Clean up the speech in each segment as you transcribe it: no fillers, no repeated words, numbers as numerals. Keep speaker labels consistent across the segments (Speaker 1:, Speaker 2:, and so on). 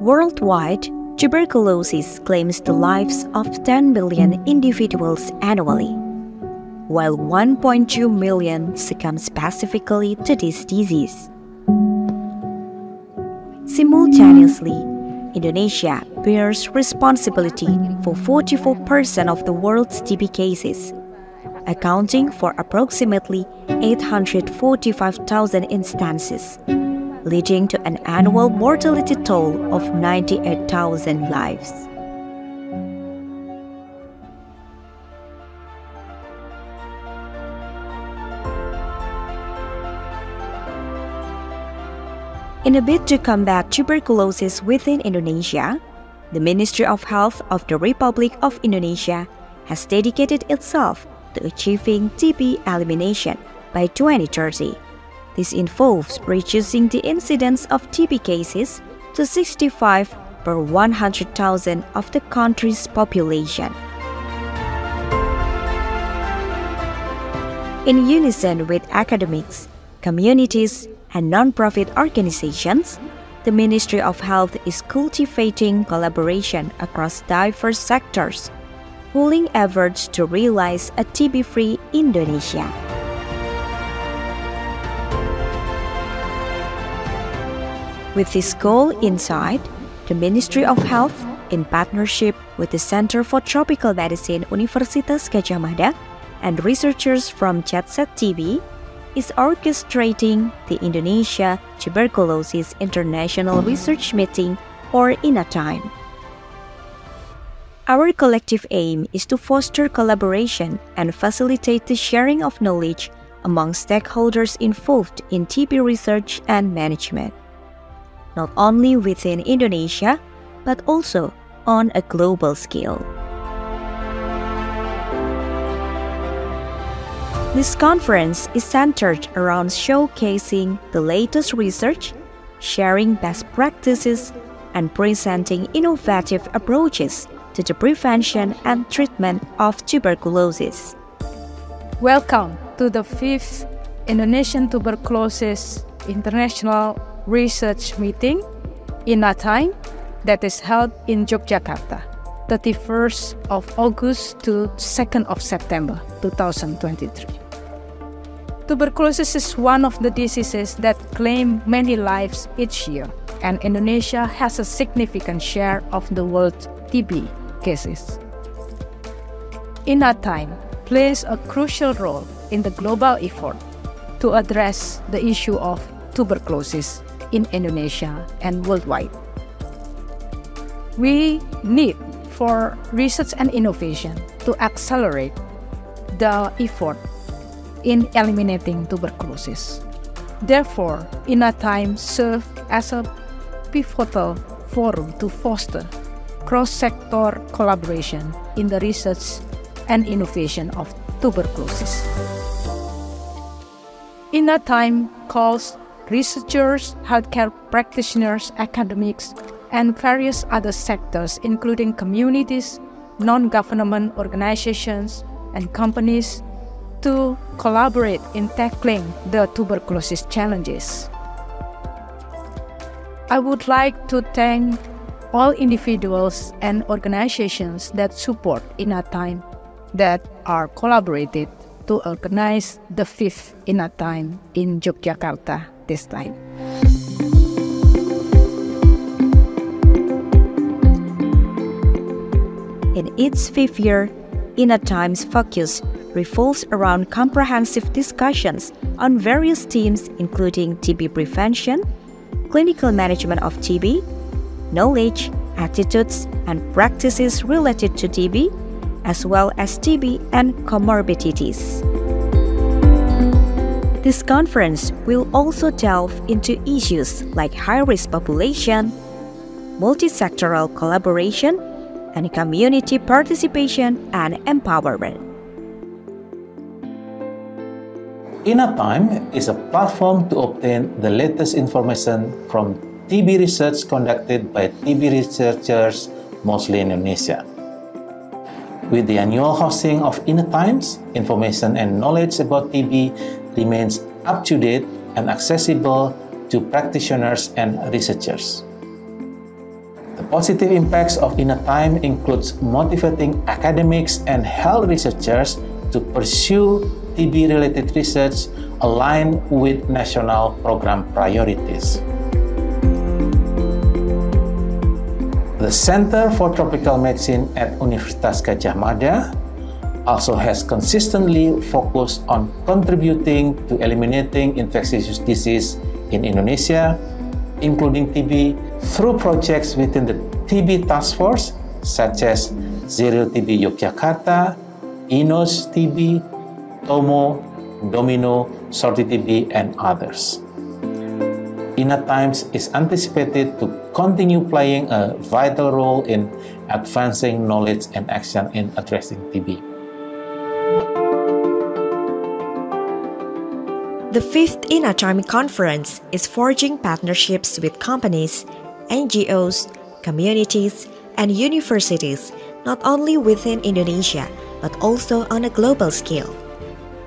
Speaker 1: Worldwide, tuberculosis claims the lives of 10 million individuals annually, while 1.2 million succumb specifically to this disease. Simultaneously, Indonesia bears responsibility for 44% of the world's TB cases, accounting for approximately 845,000 instances, leading to an annual mortality toll of 98,000 lives. In a bid to combat tuberculosis within Indonesia, the Ministry of Health of the Republic of Indonesia has dedicated itself to achieving TB elimination by 2030. This involves reducing the incidence of TB cases to 65 per 100,000 of the country's population. In unison with academics, communities, and non-profit organizations, the Ministry of Health is cultivating collaboration across diverse sectors, pooling efforts to realize a TB-free Indonesia. With this goal in sight, the Ministry of Health, in partnership with the Center for Tropical Medicine Universitas Gadjah Mada and researchers from JetSet TB, is orchestrating the Indonesia Tuberculosis International Research Meeting, or INATIME. Our collective aim is to foster collaboration and facilitate the sharing of knowledge among stakeholders involved in TB research and management, not only within Indonesia, but also on a global scale. This conference is centered around showcasing the latest research, sharing best practices, and presenting innovative approaches to the prevention and treatment of tuberculosis.
Speaker 2: Welcome to the 5th Indonesian Tuberculosis International Research Meeting, INATIME, that is held in Yogyakarta, 31st of August to 2nd of September 2023. Tuberculosis is one of the diseases that claim many lives each year, and Indonesia has a significant share of the world's TB cases. INATIME plays a crucial role in the global effort to address the issue of tuberculosis in Indonesia and worldwide. We need for research and innovation to accelerate the effort in eliminating tuberculosis. Therefore, INATIME serves as a pivotal forum to foster cross-sector collaboration in the research and innovation of tuberculosis. INATIME calls researchers, healthcare practitioners, academics, and various other sectors, including communities, non-government organizations, and companies, to collaborate in tackling the tuberculosis challenges. I would like to thank all individuals and organizations that support INATIME that are collaborated to organize the 5th INATIME in Yogyakarta this time.
Speaker 1: In its 5th year, INATIME's focus revolves around comprehensive discussions on various themes including TB prevention, clinical management of TB, knowledge, attitudes, and practices related to TB, as well as TB and comorbidities. This conference will also delve into issues like high-risk population, multi-sectoral collaboration, and community participation and empowerment.
Speaker 3: INATIME is a platform to obtain the latest information from TB research conducted by TB researchers, mostly in Indonesia. With the annual hosting of INATIMEs, information and knowledge about TB remains up-to-date and accessible to practitioners and researchers. The positive impacts of INATIME includes motivating academics and health researchers to pursue TB-related research aligned with national program priorities. The Center for Tropical Medicine at Universitas Gadjah Mada also has consistently focused on contributing to eliminating infectious disease in Indonesia, including TB, through projects within the TB Task Force, such as Zero TB Yogyakarta, INOS TB, TOMO, Domino, Sorti TB, and others. INATIME is anticipated to continue playing a vital role in advancing knowledge and action in addressing TB.
Speaker 1: The 5th INATIME Conference is forging partnerships with companies, NGOs, communities, and universities not only within Indonesia but also on a global scale.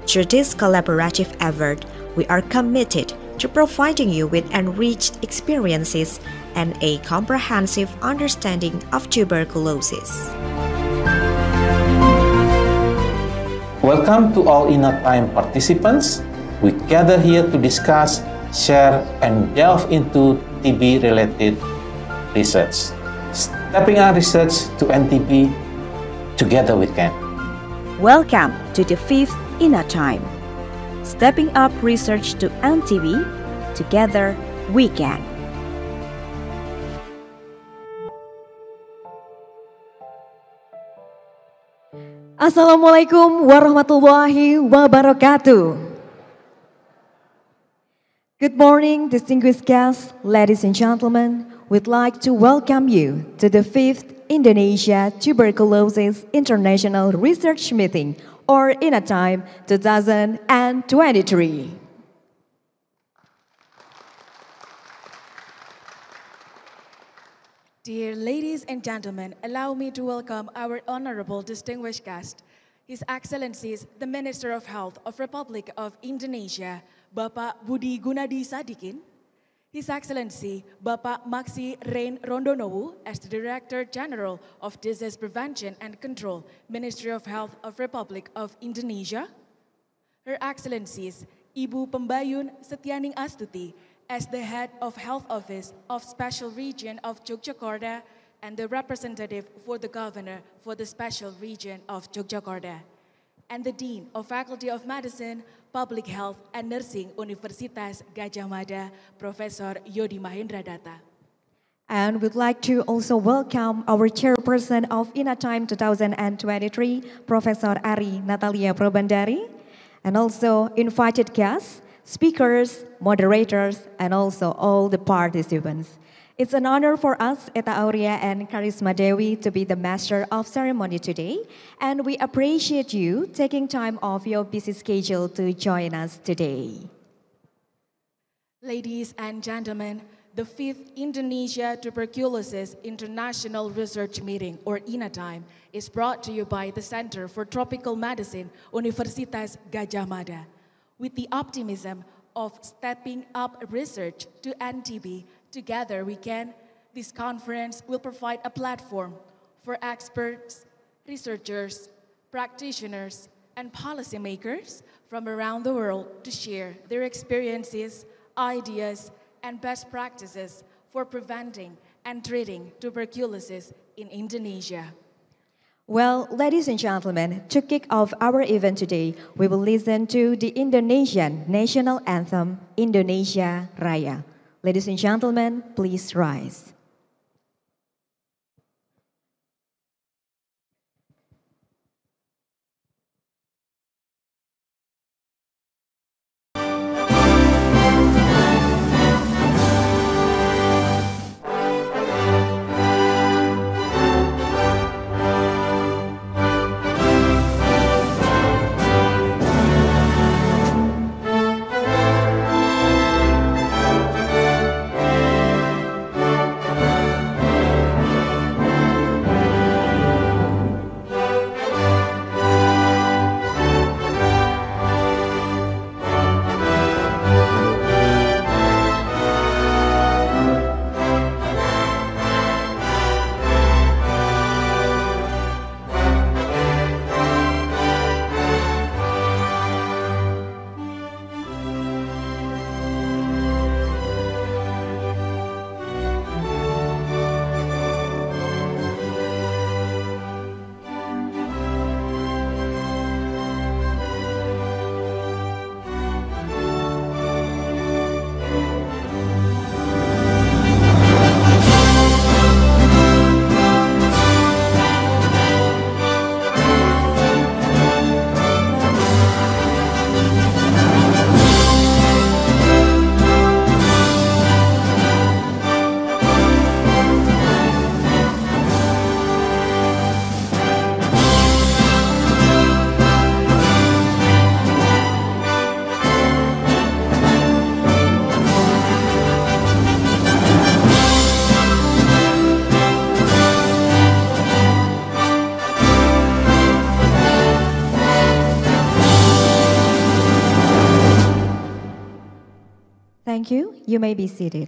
Speaker 1: Through this collaborative effort, we are committed to providing you with enriched experiences and a comprehensive understanding of tuberculosis.
Speaker 3: Welcome to all INATIME participants. We gather here to discuss, share, and delve into TB-related research. Stepping up research to end TB, together we can.
Speaker 1: Welcome to the 5th INATIME. Stepping up research to end TB, together we can.
Speaker 4: Assalamualaikum warahmatullahi wabarakatuh. Good morning, distinguished guests, ladies and gentlemen. We'd like to welcome you to the 5th Indonesia Tuberculosis International Research Meeting, or INATIME 2023.
Speaker 5: Dear ladies and gentlemen, allow me to welcome our honorable distinguished guest, His Excellencies the Minister of Health of Republic of Indonesia, Bapak Budi Gunadi Sadikin, His Excellency Bapak Maksi Rein Rondonowu as the Director General of Disease Prevention and Control, Ministry of Health of Republic of Indonesia, Her Excellencies Ibu Pembayun Setyaning Astuti as the Head of Health Office of Special Region of Yogyakarta and the representative for the Governor for the Special Region of Yogyakarta, and the Dean of Faculty of Medicine, Public Health and Nursing Universitas Gadjah Mada, Professor Yodi Mahendra Datta.
Speaker 4: And we'd like to also welcome our Chairperson of INATIME 2023, Professor Ari Natalia Probandari, and also invited guests, speakers, moderators, and also all the participants. It's an honor for us, Eta Aurea and Karisma Dewi, to be the master of ceremony today, and we appreciate you taking time off your busy schedule to join us today.
Speaker 5: Ladies and gentlemen, the 5th Indonesia Tuberculosis International Research Meeting, or INATIME, is brought to you by the Center for Tropical Medicine, Universitas Gadjah Mada. With the optimism of stepping up research to end TB, together we can, this conference will provide a platform for experts, researchers, practitioners, and policymakers from around the world to share their experiences, ideas, and best practices for preventing and treating tuberculosis in Indonesia.
Speaker 4: Well, ladies and gentlemen, to kick off our event today, we will listen to the Indonesian national anthem, Indonesia Raya. Ladies and gentlemen, please rise. Thank you. You may be seated.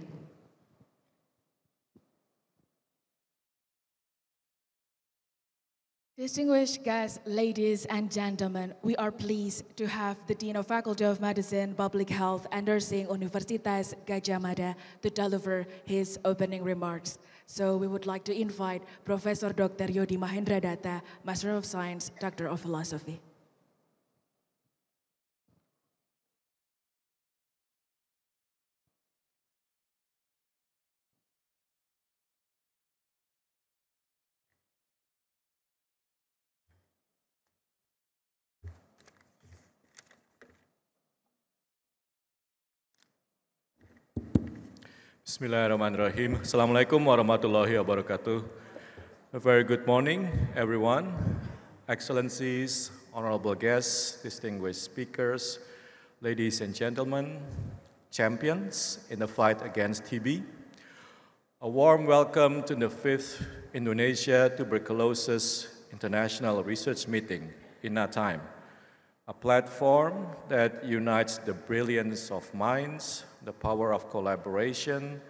Speaker 5: Distinguished guests, ladies and gentlemen, we are pleased to have the Dean of Faculty of Medicine, Public Health and Nursing, Universitas Gadjah Mada to deliver his opening remarks. So we would like to invite Professor Dr. Yodi Mahendra Datta, Master of Science, Doctor of Philosophy.
Speaker 6: Bismillahirrahmanirrahim. Assalamualaikum warahmatullahi wabarakatuh. A very good morning, everyone. Excellencies, honorable guests, distinguished speakers, ladies and gentlemen, champions in the fight against TB. A warm welcome to the 5th Indonesia Tuberculosis International Research Meeting, INNATIME, a platform that unites the brilliance of minds, the power of collaboration,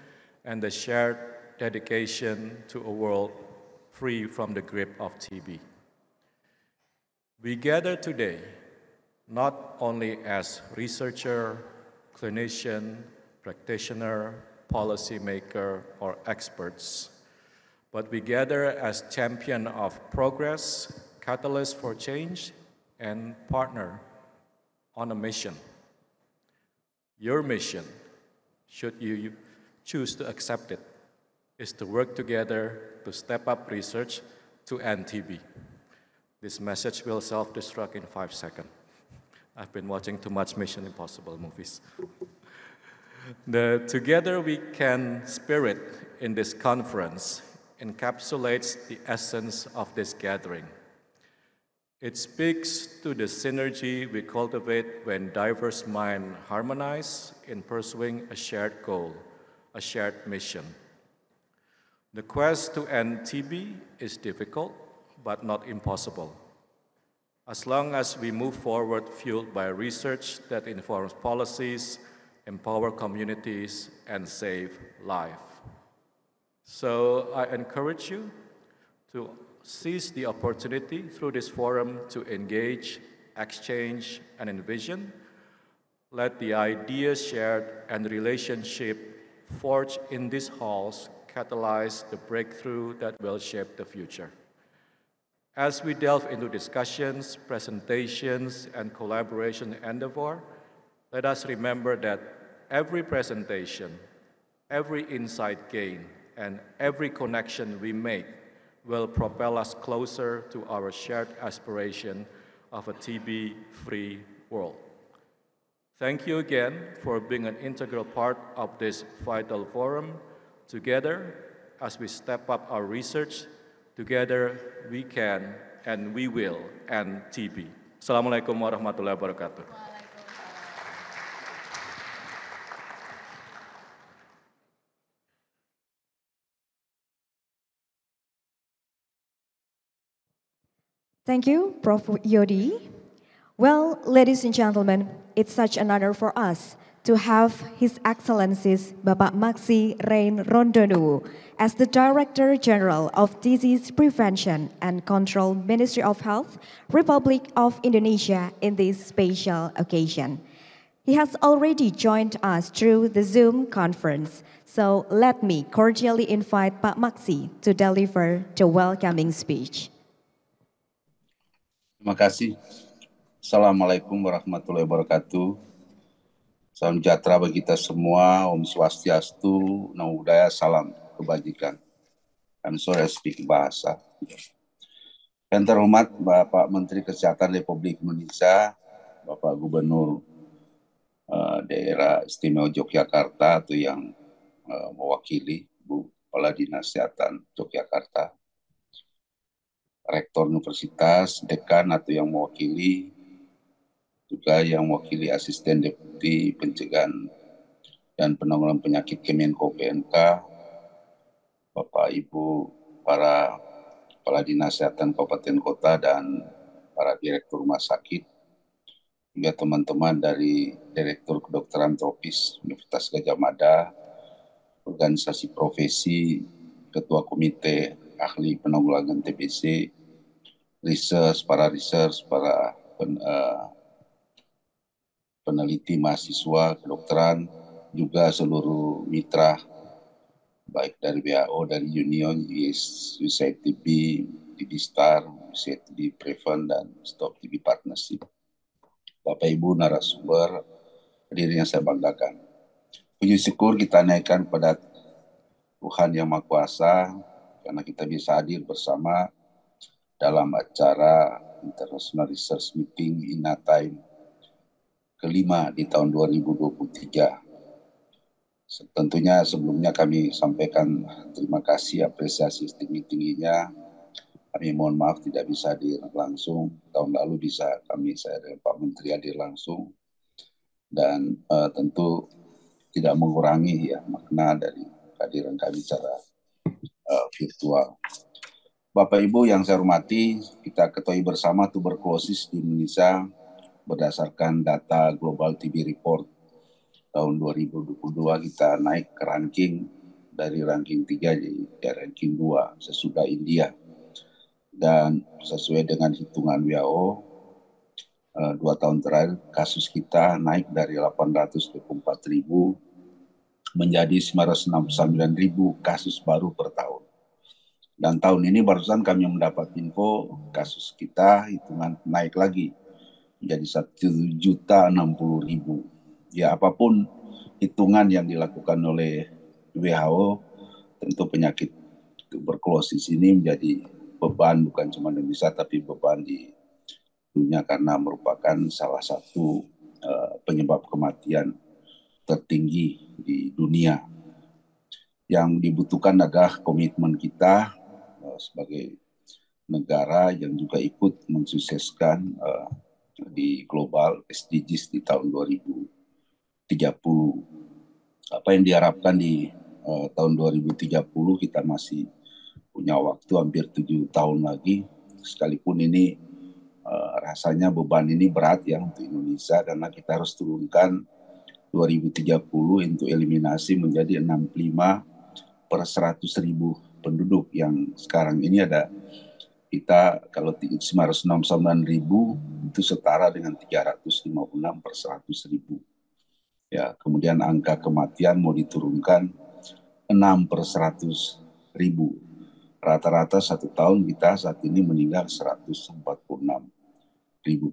Speaker 6: and the shared dedication to a world free from the grip of TB. We gather today not only as researcher, clinician, practitioner, policymaker, or experts, but we gather as champion of progress, catalyst for change, and partner on a mission. Your mission, should you choose to accept it, is to work together to step up research to end TB. This message will self-destruct in 5 seconds. I've been watching too much Mission Impossible movies. The Together We Can spirit in this conference encapsulates the essence of this gathering. It speaks to the synergy we cultivate when diverse minds harmonize in pursuing a shared goal, a shared mission. The quest to end TB is difficult, but not impossible. As long as we move forward fueled by research that informs policies, empower communities, and save lives. So I encourage you to seize the opportunity through this forum to engage, exchange, and envision. Let the ideas shared and relationship forged in these halls catalyze the breakthrough that will shape the future. As we delve into discussions, presentations, and collaboration endeavor, let us remember that every presentation, every insight gained, and every connection we make will propel us closer to our shared aspiration of a TB-free world. Thank you again for being an integral part of this vital forum. Together, as we step up our research, together we can and we will end TB. Assalamualaikum warahmatullahi wabarakatuh.
Speaker 4: Thank you, Prof. Yodi. Well, ladies and gentlemen, it's such an honor for us to have His Excellencies Bapak Maksi Rein Rondonuwu as the Director General of Disease Prevention and Control, Ministry of Health, Republic of Indonesia in this special occasion. He has already joined us through the Zoom conference, so let me cordially invite Pak Maksi to deliver the welcoming speech.
Speaker 7: Terima kasih. Assalamualaikum warahmatullahi wabarakatuh. Salam sejahtera bagi kita semua. Om Swastiastu, Namo Buddhaya, salam kebajikan. I'm sorry I speak bahasa. Yang terhormat Bapak Menteri Kesehatan Republik Indonesia, Bapak Gubernur Daerah Istimewa Yogyakarta atau yang mewakili Bu Kepala Dinas Kesehatan Yogyakarta, Rektor Universitas, Dekan atau yang mewakili, juga yang mewakili Asisten Deputi Pencegahan dan Penanggulangan Penyakit Kemenko PNK, Bapak Ibu para Kepala Dinas Kesehatan Kabupaten Kota dan para Direktur Rumah Sakit juga teman-teman dari Direktur Kedokteran Tropis Universitas Gadjah Mada, organisasi profesi, Ketua Komite Ahli Penanggulangan TBC, para peneliti mahasiswa kedokteran, juga seluruh mitra baik dari WHO, dari Union, USAID-TB, TB Star, USAID-TB Prevent, dan Stop TB Partnership. Bapak Ibu narasumber, hadirin yang saya banggakan. Puji syukur kita naikkan pada Tuhan Yang Maha Kuasa karena kita bisa hadir bersama dalam acara International Research Meeting INATIME kelima di tahun 2023. Tentunya sebelumnya kami sampaikan terima kasih, apresiasi setinggi-tingginya. Kami mohon maaf tidak bisa hadir langsung. Tahun lalu saya dan Pak Menteri hadir langsung. Dan tentu tidak mengurangi makna dari kehadiran kami secara virtual. Bapak Ibu yang saya hormati, kita ketahui bersama tuberkulosis di Indonesia berdasarkan data Global TB Report tahun 2022 kita naik ke ranking dari ranking 3 jadi ranking 2 sesudah India. Dan sesuai dengan hitungan WHO 2 tahun terakhir kasus kita naik dari 824.000 menjadi 969.000 kasus baru per tahun. Dan tahun ini barusan kami mendapat info kasus kita hitungan naik lagi menjadi 1.060.000. Ya, apapun hitungan yang dilakukan oleh WHO, tentu penyakit tuberkulosis ini menjadi beban bukan cuma di Indonesia tapi beban di dunia karena merupakan salah satu penyebab kematian tertinggi di dunia. Yang dibutuhkan adalah komitmen kita sebagai negara yang juga ikut mensukseskan di global SDGs di tahun 2030. Apa yang diharapkan di tahun 2030 kita masih punya waktu hampir 7 tahun lagi, sekalipun ini rasanya beban ini berat ya untuk Indonesia karena kita harus turunkan 2030 untuk eliminasi menjadi 65 per 100.000 penduduk yang sekarang ini ada kita kalau 969.000 itu setara dengan 356 per 100.000. Ya, kemudian angka kematian mau diturunkan 6 per 100.000. Rata-rata 1 tahun kita saat ini meninggal 146.000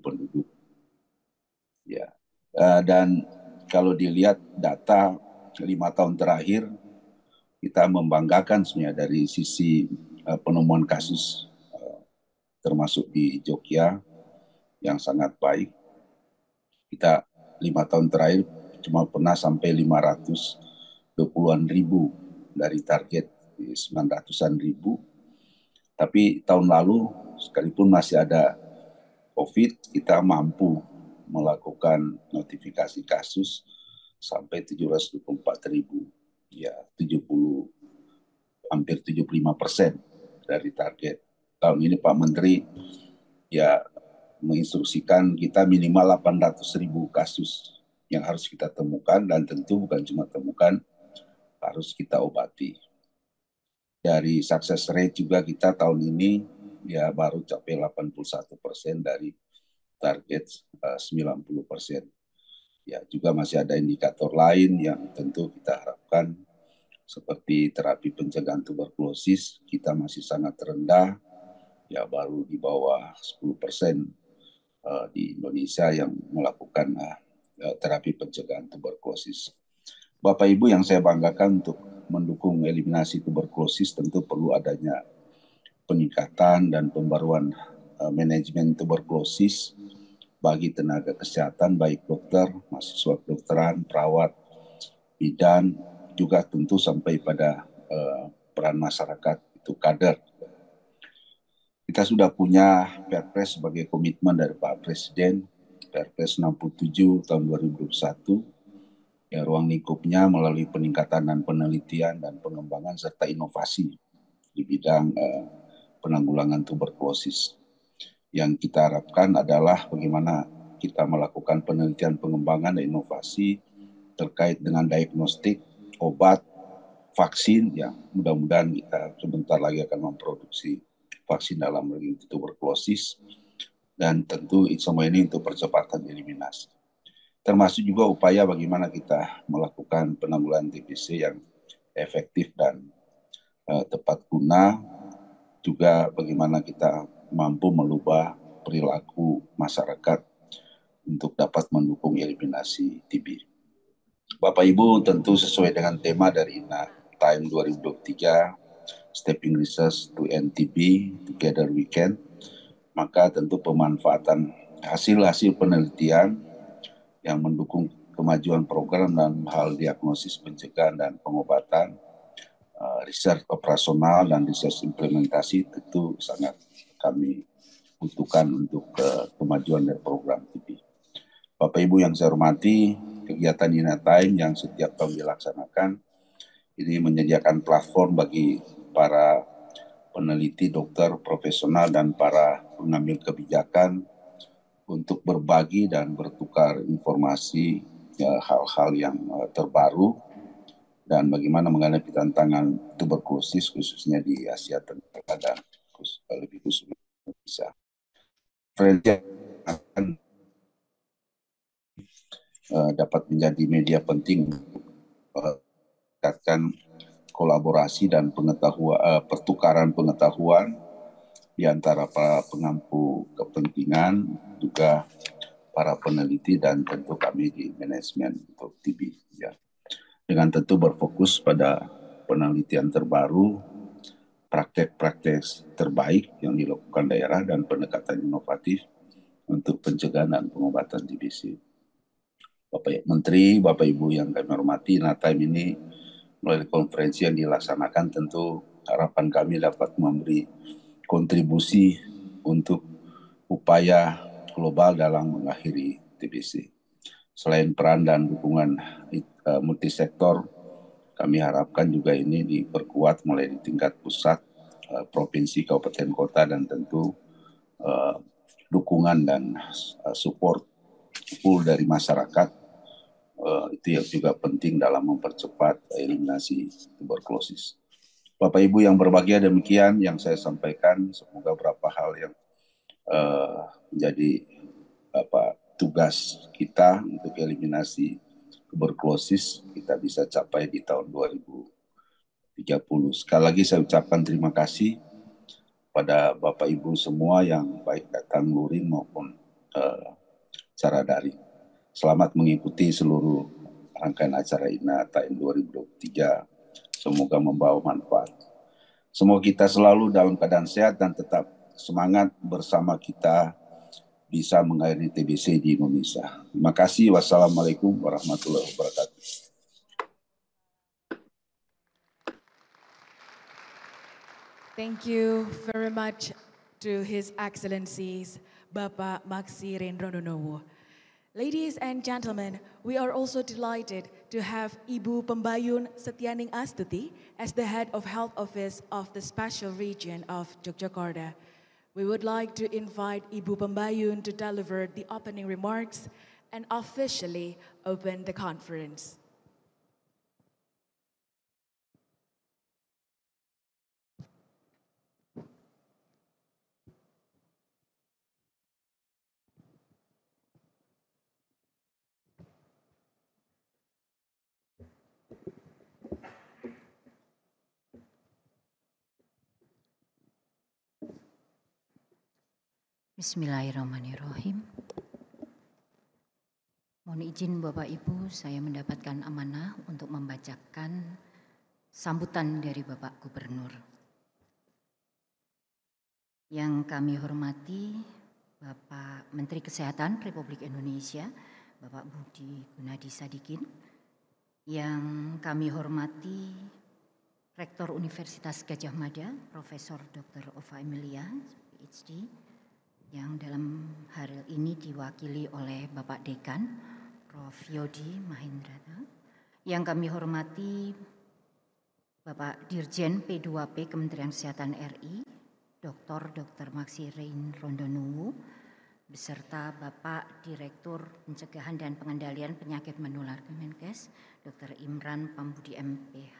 Speaker 7: penduduk. Ya, dan kalau dilihat data 5 tahun terakhir, kita membanggakan sebenarnya dari sisi penemuan kasus, termasuk di Jogja yang sangat baik. Kita 5 tahun terakhir cuma pernah sampai 520-an ribu dari target 900-an ribu. Tapi tahun lalu sekalipun masih ada COVID, kita mampu melakukan notifikasi kasus sampai 724 ribu. Ya, hampir 75% dari target. Tahun ini Pak Menteri ya menginstruksikan kita minimal 800.000 kasus yang harus kita temukan dan tentu bukan cuma temukan, harus kita obati. Dari success rate juga kita tahun ini ya baru capai 81% dari target 90%. Ya, juga masih ada indikator lain yang tentu kita harapkan seperti terapi pencegahan tuberkulosis kita masih sangat rendah, ya baru di bawah 10% di Indonesia yang melakukan terapi pencegahan tuberkulosis. Bapak Ibu yang saya banggakan untuk mendukung eliminasi tuberkulosis tentu perlu adanya peningkatan dan pembaruan manajemen tuberkulosis bagi tenaga kesehatan baik dokter, mahasiswa kedokteran, perawat, bidan, juga tentu sampai pada peran masyarakat itu kader. Kita sudah punya Perpres sebagai komitmen dari Pak Presiden, Perpres 67 tahun 2021, ya ruang lingkupnya melalui peningkatan dan penelitian dan pengembangan serta inovasi di bidang penanggulangan tuberkulosis. Yang kita harapkan adalah bagaimana kita melakukan penelitian pengembangan dan inovasi terkait dengan diagnostik, obat, vaksin, ya mudah-mudahan kita sebentar lagi akan memproduksi vaksin dalam negeri tuberkulosis, dan tentu semua ini untuk percepatan eliminasi. Termasuk juga upaya bagaimana kita melakukan penanggulangan TBC yang efektif dan tepat guna, juga bagaimana kita mampu merubah perilaku masyarakat untuk dapat mendukung eliminasi TB. Bapak Ibu, tentu sesuai dengan tema dari Time 2023, Stepping Research to End TB, Together We Can, maka tentu pemanfaatan hasil-hasil penelitian yang mendukung kemajuan program dalam hal diagnosis, pencegahan, dan pengobatan, riset operasional dan riset implementasi tentu sangat kami butuhkan untuk kemajuan dari program TB. Bapak Ibu yang saya hormati, kegiatan INATIME yang setiap tahun dilaksanakan ini menyediakan platform bagi para peneliti, dokter, profesional, dan para pengambil kebijakan untuk berbagi dan bertukar informasi hal-hal yang terbaru dan bagaimana menghadapi tantangan tuberkulosis khususnya di Asia Tenggara dan lebih khusus Indonesia. Akan dapat menjadi media penting meningkatkan kolaborasi dan pertukaran pengetahuan di antara para pengampu kepentingan, juga para peneliti, dan tentu kami di manajemen untuk TB. Ya. Dengan tentu berfokus pada penelitian terbaru, praktek-praktek terbaik yang dilakukan daerah, dan pendekatan inovatif untuk pencegahan dan pengobatan TBC. Bapak Menteri, Bapak Ibu yang kami hormati, INATIME ini melalui konferensi yang dilaksanakan tentu harapan kami dapat memberi kontribusi untuk upaya global dalam mengakhiri TBC. Selain peran dan dukungan multisektor, kami harapkan juga ini diperkuat mulai di tingkat pusat, provinsi, kabupaten, kota, dan tentu dukungan dan support full dari masyarakat. Itu yang juga penting dalam mempercepat eliminasi tuberkulosis. Bapak Ibu yang berbahagia, demikian yang saya sampaikan. Semoga beberapa hal yang menjadi tugas kita untuk eliminasi tuberkulosis kita bisa capai di tahun 2030. Sekali lagi saya ucapkan terima kasih pada Bapak Ibu semua yang baik datang luring maupun secara daring. Selamat mengikuti seluruh rangkaian acara INATIME 2023. Semoga membawa manfaat. Semoga kita selalu dalam keadaan sehat dan tetap semangat bersama kita bisa mengakhiri TBC di Indonesia. Terima kasih. Wassalamualaikum warahmatullahi wabarakatuh.
Speaker 5: Thank you very much to His Excellencies Bapak Maksi Rendrononowo. Ladies and gentlemen, we are also delighted to have Ibu Pembayun Setyaning Astuti as the Head of Health Office of the Special Region of Yogyakarta. We would like to invite Ibu Pembayun to deliver the opening remarks and officially open the conference.
Speaker 8: Bismillahirrahmanirrahim. Mohon izin Bapak Ibu, saya mendapatkan amanah untuk membacakan sambutan dari Bapak Gubernur. Yang kami hormati Bapak Menteri Kesehatan Republik Indonesia, Bapak Budi Gunadi Sadikin. Yang kami hormati Rektor Universitas Gadjah Mada, Profesor Dr. Ova Emilia, PhD, yang dalam hari ini diwakili oleh Bapak Dekan, Prof. Yodi Mahendrata. Yang kami hormati Bapak Dirjen P2P Kementerian Kesehatan RI, Dr. Maksi Rendrononowo, beserta Bapak Direktur Pencegahan dan Pengendalian Penyakit Menular Kemenkes, Dr. Imran Pambudi MPH.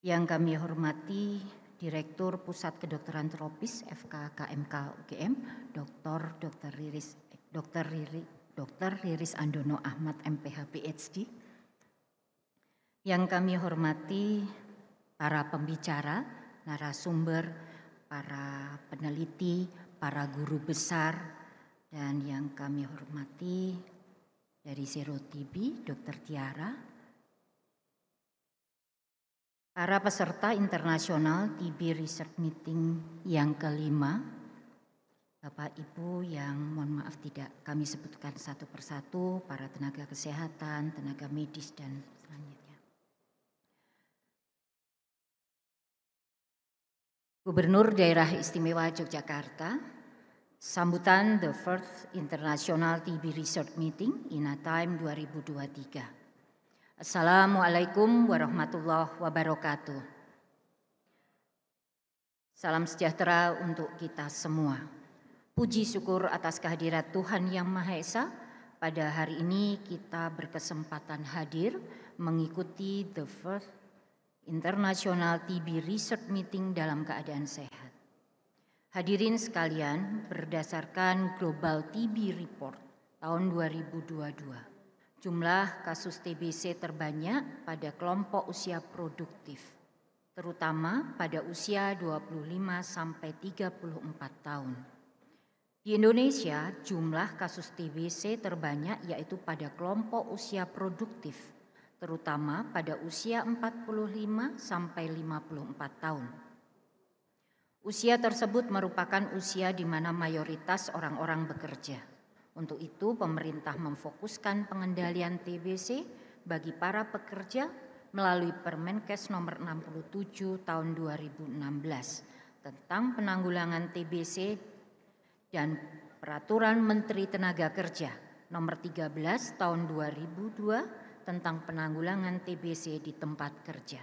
Speaker 8: Yang kami hormati Direktur Pusat Kedokteran Tropis FKKMK UGM, Dr. Riris Andono Ahmad MPH PhD. Yang kami hormati para pembicara, narasumber, para peneliti, para guru besar, dan yang kami hormati dari Zero TB, Dr. Tiara, para peserta internasional TB Research Meeting yang kelima, Bapak Ibu yang mohon maaf tidak kami sebutkan satu persatu, para tenaga kesehatan, tenaga medis, dan selanjutnya. Gubernur Daerah Istimewa Yogyakarta, sambutan The First International TB Research Meeting INATIME 2023. Assalamualaikum warahmatullahi wabarakatuh. Salam sejahtera untuk kita semua. Puji syukur atas kehadirat Tuhan Yang Maha Esa. Pada hari ini kita berkesempatan hadir mengikuti The First International TB Research Meeting dalam keadaan sehat. Hadirin sekalian, berdasarkan Global TB Report tahun 2022, jumlah kasus TBC terbanyak pada kelompok usia produktif, terutama pada usia 25 sampai 34 tahun. Di Indonesia, jumlah kasus TBC terbanyak yaitu pada kelompok usia produktif, terutama pada usia 45 sampai 54 tahun. Usia tersebut merupakan usia di mana mayoritas orang-orang bekerja. Untuk itu, pemerintah memfokuskan pengendalian TBC bagi para pekerja melalui Permenkes nomor 67 tahun 2016 tentang penanggulangan TBC dan Peraturan Menteri Tenaga Kerja nomor 13 tahun 2002 tentang penanggulangan TBC di tempat kerja.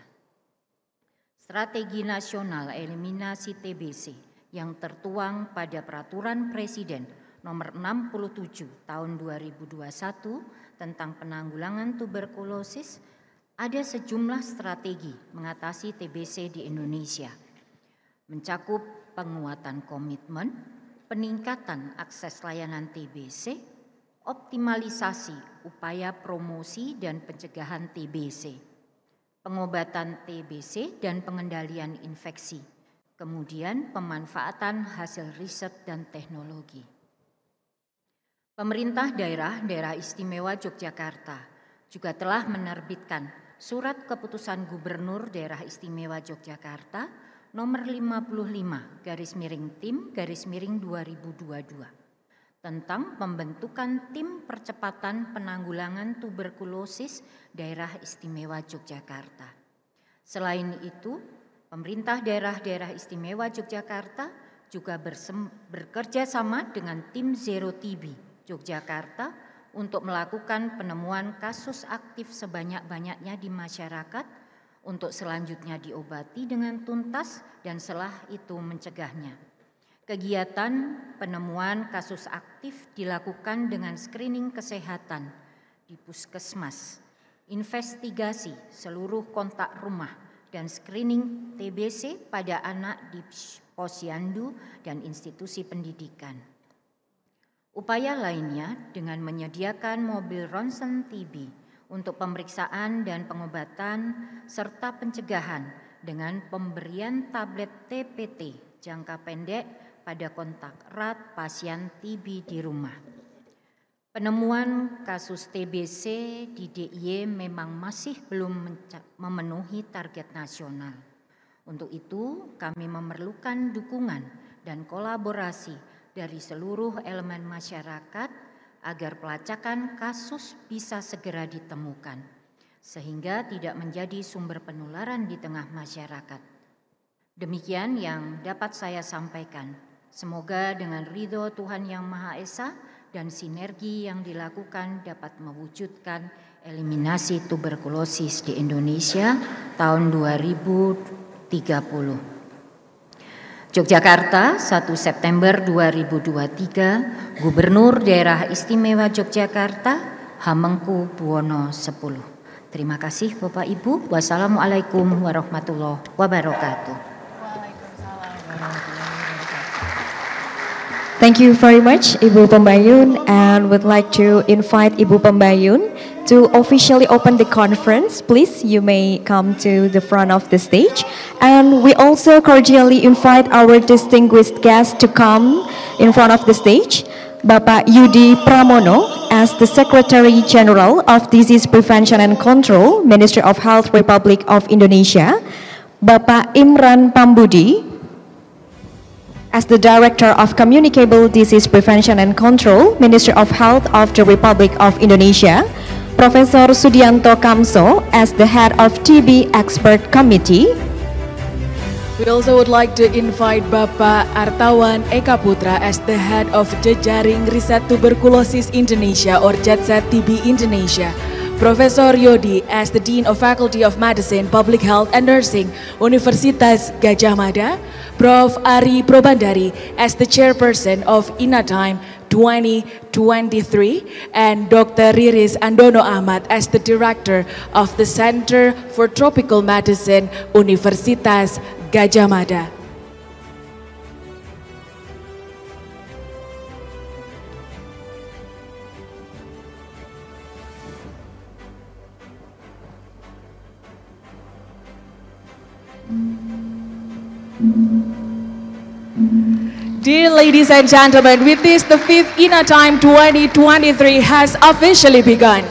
Speaker 8: Strategi Nasional Eliminasi TBC yang tertuang pada Peraturan Presiden nomor 67 tahun 2021 tentang penanggulangan tuberkulosis, ada sejumlah strategi mengatasi TBC di Indonesia. Mencakup penguatan komitmen, peningkatan akses layanan TBC, optimalisasi upaya promosi dan pencegahan TBC, pengobatan TBC dan pengendalian infeksi, kemudian pemanfaatan hasil riset dan teknologi. Pemerintah Daerah Istimewa Yogyakarta juga telah menerbitkan Surat Keputusan Gubernur Daerah Istimewa Yogyakarta nomor 55-TIM-2022 tentang pembentukan tim percepatan penanggulangan tuberkulosis Daerah Istimewa Yogyakarta. Selain itu, pemerintah daerah Istimewa Yogyakarta juga bekerja sama dengan tim Zero TB Yogyakarta untuk melakukan penemuan kasus aktif sebanyak-banyaknya di masyarakat untuk selanjutnya diobati dengan tuntas dan setelah itu mencegahnya. Kegiatan penemuan kasus aktif dilakukan dengan screening kesehatan di puskesmas, investigasi seluruh kontak rumah, dan screening TBC pada anak di posyandu dan institusi pendidikan. Upaya lainnya dengan menyediakan mobil ronsen TB untuk pemeriksaan dan pengobatan serta pencegahan dengan pemberian tablet TPT jangka pendek pada kontak erat pasien TB di rumah. Penemuan kasus TBC di DIY memang masih belum memenuhi target nasional. Untuk itu, kami memerlukan dukungan dan kolaborasi dari seluruh elemen masyarakat agar pelacakan kasus bisa segera ditemukan, sehingga tidak menjadi sumber penularan di tengah masyarakat. Demikian yang dapat saya sampaikan. Semoga dengan ridho Tuhan Yang Maha Esa dan sinergi yang dilakukan dapat mewujudkan eliminasi tuberkulosis di Indonesia tahun 2030. Yogyakarta, 1 September 2023, Gubernur Daerah Istimewa Yogyakarta, Hamengku Buwono X. Terima kasih Bapak Ibu. Wassalamualaikum warahmatullahi wabarakatuh.
Speaker 4: Thank you very much, Ibu Pembayun, and would like to invite Ibu Pembayun to officially open the conference. Please, you may come to the front of the stage. And we also cordially invite our distinguished guests to come in front of the stage. Bapak Yudi Pramono, as the Secretary General of Disease Prevention and Control, Ministry of Health, Republic of Indonesia. Bapak Imran Pambudi, as the Director of Communicable Disease Prevention and Control, Ministry of Health of the Republic of Indonesia. Profesor Sudianto Kamso, as the Head of TB Expert Committee.
Speaker 5: We also would like to invite Bapak Artawan Eka Putra as the Head of Jejaring Riset Tuberkulosis Indonesia or JETSET TB Indonesia. Profesor Yodi as the Dean of Faculty of Medicine, Public Health and Nursing, Universitas Gadjah Mada. Prof. Ari Probandari as the Chairperson of INATIME 2023, and Dr. Riris Andono Ahmad as the Director of the Center for Tropical Medicine, Universitas Gadjah Mada. Dear ladies and gentlemen, with this, the 5th INATIME 2023 has officially begun.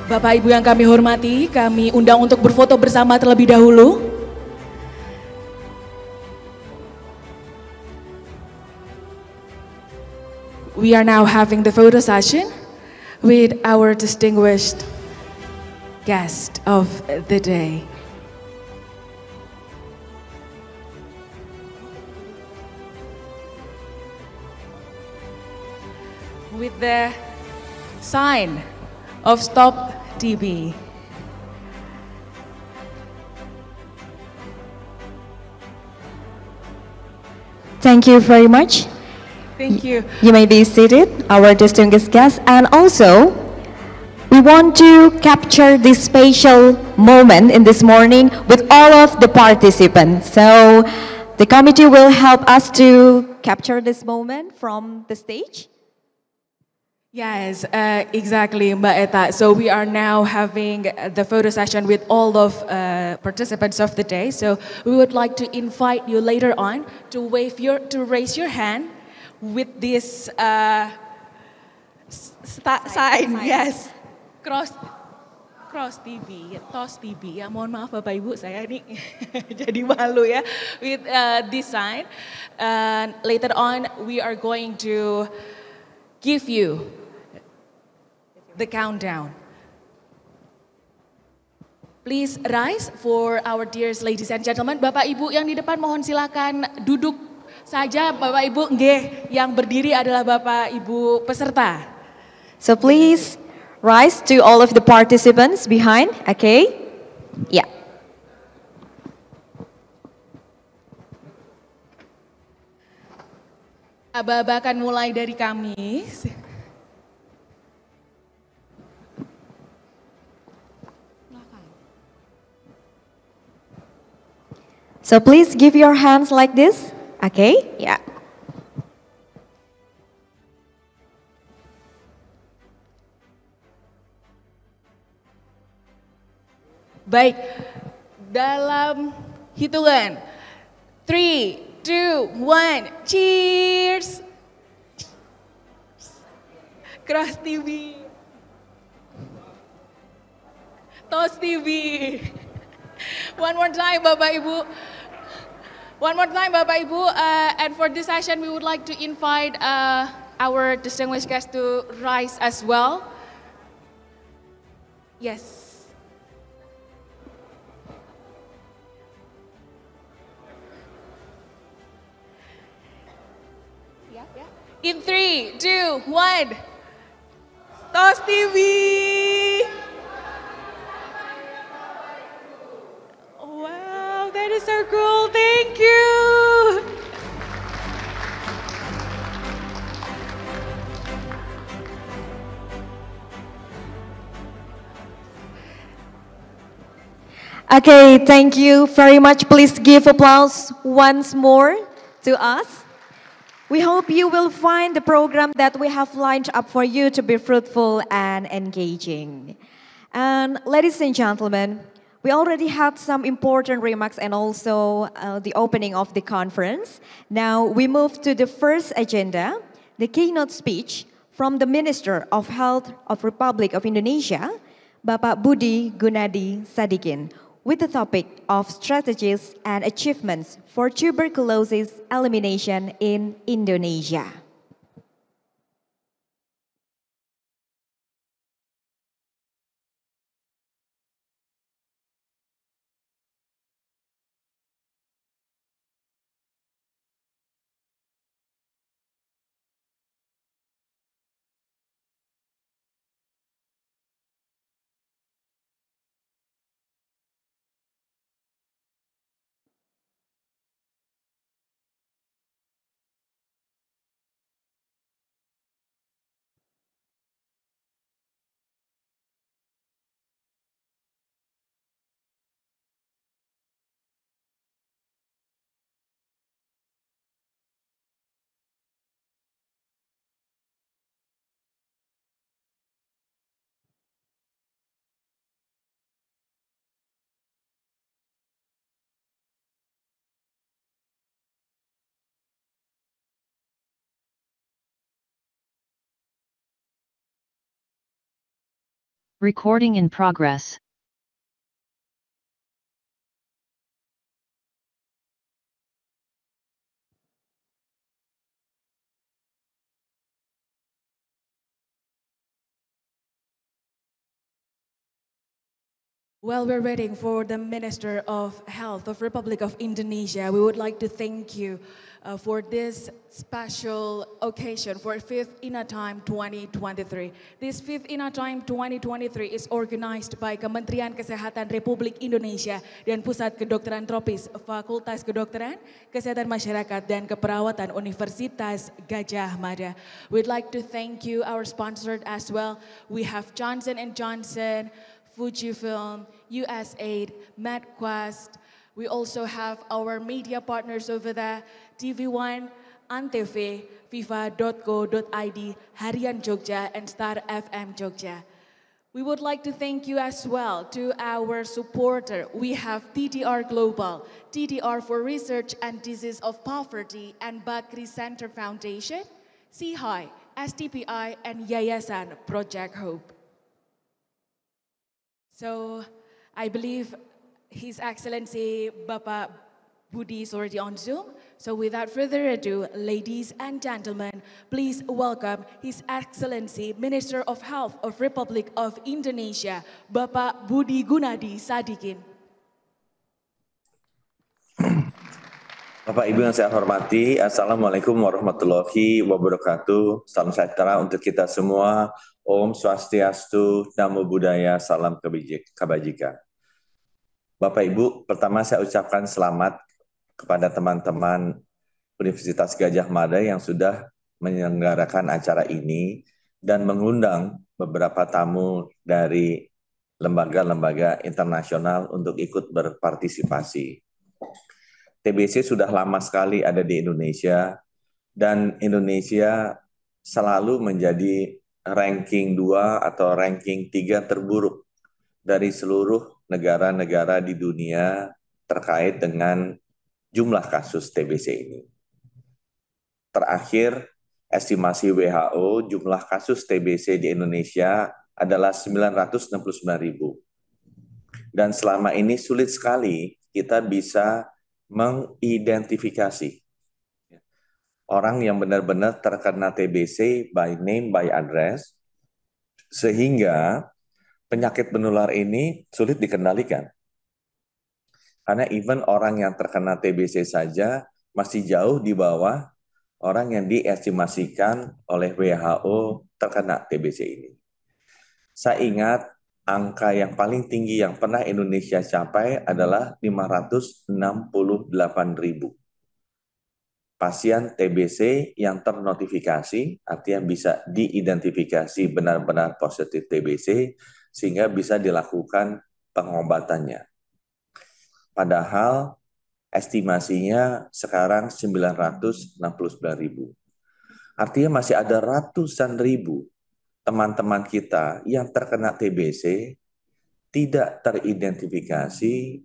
Speaker 5: Bapak Ibu yang kami hormati, kami undang untuk berfoto bersama terlebih dahulu. We are now having the photo session with our distinguished guest of the day. With the sign of Stop TB.
Speaker 4: Thank you very much.
Speaker 5: Thank you.
Speaker 4: You may be seated, our distinguished guests. And also, we want to capture this special moment in this morning with all of the participants. So, the committee will help us to capture this moment from the stage.
Speaker 5: Yes, exactly, Mbak Eta. So we are now having the photo session with all of participants of the day. So we would like to invite you later on to raise your hand with this sign, yes, cross TB, TOS TB. Ya, mohon maaf Bapak Ibu, saya nih jadi malu ya with this sign. And later on, we are going to give you the countdown. Please rise for our dearest ladies and gentlemen. Bapak Ibu yang di depan mohon silakan duduk saja, Bapak Ibu, nggih, yang berdiri adalah Bapak Ibu peserta.
Speaker 4: So please rise to all of the participants behind, okay? Yeah.
Speaker 5: Aba-aba akan mulai dari kami.
Speaker 4: So please give your hands like this. Okay, yeah.
Speaker 5: Baik, dalam hitungan 3, 2, 1, cheers! Cross TV, TOS TV. One more time, Bapak Ibu. One more time, Bapak Ibu, and for this session, we would like to invite our distinguished guests to rise as well. Yes. In 3, 2, 1. Tos TV. Wow, that is so cool. Thank you.
Speaker 4: Okay, thank you very much. Please give applause once more to us. We hope you will find the program that we have lined up for you to be fruitful and engaging. And ladies and gentlemen, we already had some important remarks and also the opening of the conference. Now we move to the first agenda, the keynote speech from the Minister of Health of Republic of Indonesia, Bapak Budi Gunadi Sadikin, with the topic of strategies and achievements for tuberculosis elimination in Indonesia.
Speaker 9: Recording in progress.
Speaker 5: While we're waiting for the Minister of Health of Republic of Indonesia, we would like to thank you for this special occasion for 5th INATIME 2023. This 5th INATIME 2023 is organized by Kementerian Kesehatan Republik Indonesia dan Pusat Kedokteran Tropis Fakultas Kedokteran, Kesehatan Masyarakat dan Keperawatan Universitas Gadjah Mada. We'd like to thank you, our sponsors as well. We have Johnson & Johnson, Fujifilm, USAID, MedQuest. We also have our media partners over there, TV1, Antv, viva.co.id, Harian Jogja, and Star FM Jogja. We would like to thank you as well to our supporter. We have TTR Global, TTR for Research and Disease of Poverty, and Bakri Center Foundation, CHI, STPI, and Yayasan Project Hope. So I believe His Excellency Bapak Budi is already on Zoom. So without further ado, ladies and gentlemen, please welcome His Excellency Minister of Health of Republic of Indonesia, Bapak Budi Gunadi Sadikin.
Speaker 10: Bapak Ibu yang saya hormati, Assalamualaikum warahmatullahi wabarakatuh. Salam sejahtera untuk kita semua. Om Swastiastu, Namo Buddhaya, Salam Kebajikan. Bapak Ibu, pertama saya ucapkan selamat kepada teman-teman Universitas Gadjah Mada yang sudah menyelenggarakan acara ini dan mengundang beberapa tamu dari lembaga-lembaga internasional untuk ikut berpartisipasi. TBC sudah lama sekali ada di Indonesia dan Indonesia selalu menjadi ranking 2 atau ranking 3 terburuk dari seluruh negara-negara di dunia terkait dengan jumlah kasus TBC ini. Terakhir, estimasi WHO jumlah kasus TBC di Indonesia adalah 969.000. Dan selama ini sulit sekali kita bisa mengidentifikasi orang yang benar-benar terkena TBC by name, by address, sehingga penyakit menular ini sulit dikendalikan. Karena even orang yang terkena TBC saja masih jauh di bawah orang yang diestimasikan oleh WHO terkena TBC ini. Saya ingat angka yang paling tinggi yang pernah Indonesia capai adalah 568.000 pasien TBC yang ternotifikasi, artinya bisa diidentifikasi benar-benar positif TBC, sehingga bisa dilakukan pengobatannya. Padahal estimasinya sekarang 969.000. Artinya masih ada ratusan ribu teman-teman kita yang terkena TBC, tidak teridentifikasi,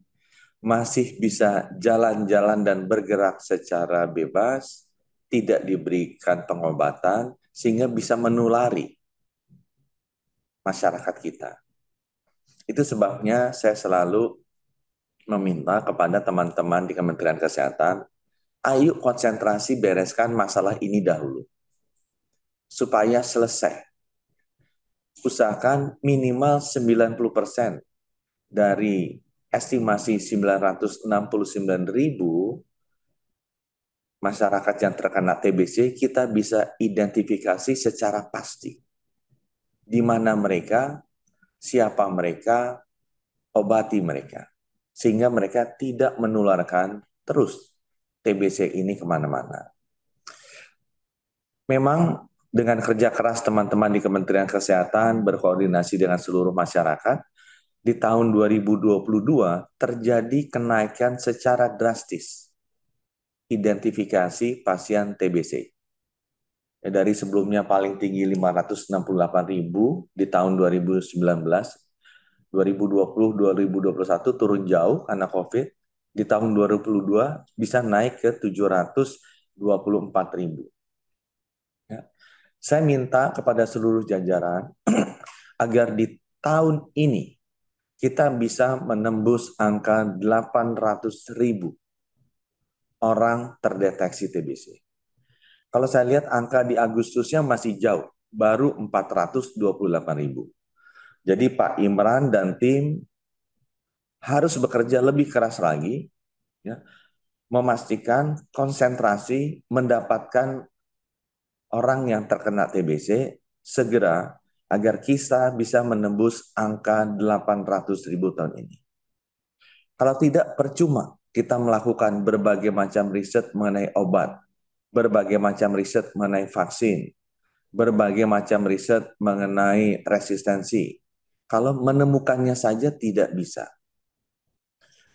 Speaker 10: masih bisa jalan-jalan dan bergerak secara bebas, tidak diberikan pengobatan, sehingga bisa menulari masyarakat kita. Itu sebabnya saya selalu meminta kepada teman-teman di Kementerian Kesehatan, ayo konsentrasi bereskan masalah ini dahulu, supaya selesai. Usahakan minimal 90% dari estimasi 969.000 masyarakat yang terkena TBC, kita bisa identifikasi secara pasti. Di mana mereka, siapa mereka, obati mereka. Sehingga mereka tidak menularkan terus TBC ini kemana-mana. Memang dengan kerja keras teman-teman di Kementerian Kesehatan berkoordinasi dengan seluruh masyarakat, di tahun 2022 terjadi kenaikan secara drastis identifikasi pasien TBC. Dari sebelumnya paling tinggi 568.000 di tahun 2019, 2020-2021 turun jauh karena COVID. Di tahun 2022 bisa naik ke 724.000. Ya. Saya minta kepada seluruh jajaran agar di tahun ini kita bisa menembus angka 800.000 orang terdeteksi TBC. Kalau saya lihat angka di Agustusnya masih jauh, baru 428.000. Jadi Pak Imran dan tim harus bekerja lebih keras lagi, ya, memastikan konsentrasi mendapatkan orang yang terkena TBC segera, agar kita bisa menembus angka 800.000 tahun ini. Kalau tidak, percuma kita melakukan berbagai macam riset mengenai obat, berbagai macam riset mengenai vaksin, berbagai macam riset mengenai resistensi. Kalau menemukannya saja tidak bisa.